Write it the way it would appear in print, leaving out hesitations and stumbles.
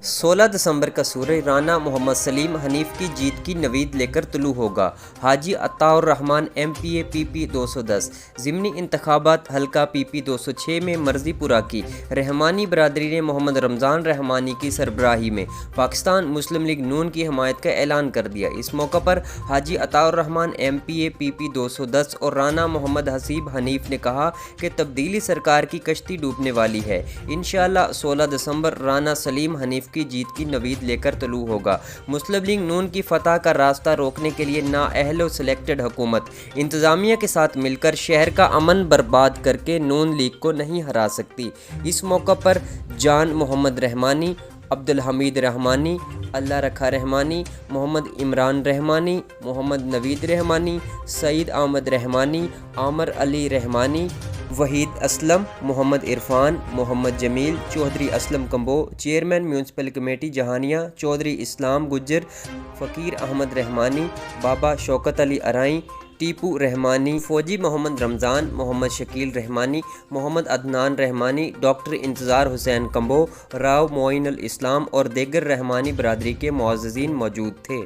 16 دسمبر کا سورج رانا محمد سلیم حنیف کی جیت کی نوید لے کر طلوع ہوگا۔ حاجی عطاء الرحمان ایم پی اے پی پی 210 ضمنی انتخابات حلقہ پی پی 206 میں مرضی پورا کی۔ رحمانی برادری نے محمد رمضان رحمانی کی سربراہی میں پاکستان مسلم لیگ نون کی حمایت کا اعلان کر دیا۔ اس موقع پر حاجی عطاء الرحمان ایم پی اے پی پی 210 اور رانا محمد حسیب حنیف نے کہا کہ تبدیلی سرکار کی کشتی ڈوبنے والی ہے۔ انشاءاللہ 16 دسمبر رانا سلیم حنیف کی جیت کی نوید لے کر طلوع ہوگا۔ مسلم لیگ نون کی فتح کا راستہ روکنے کے لیے نااہل و سلیکٹڈ حکومت انتظامیہ کے ساتھ مل کر شہر کا امن برباد کر کے نون لیگ کو نہیں ہرا سکتی۔ اس موقع پر جان محمد رحمانی، عبدالحمید رحمانی، اللہ رکھا رحمانی، محمد عمران رحمانی، محمد نوید رحمانی، سعید احمد رحمانی، عامر علی رحمانی، وحید اسلم، محمد عرفان، محمد جمیل، Chaudhry Aslam Kumbo, chairman municipal committee Jahania, Chaudhry اسلام گجر، فقیر احمد رحمانی، بابا شوکت علی ارائیں، ٹیپو رحمانی، فوجی محمد رمضان، محمد شکیل رحمانی، محمد عدنان رحمانی، ڈاکٹر انتظار حسین کمبو، راؤ معین الاسلام اور دیگر رحمانی برادری کے معززین موجود تھے۔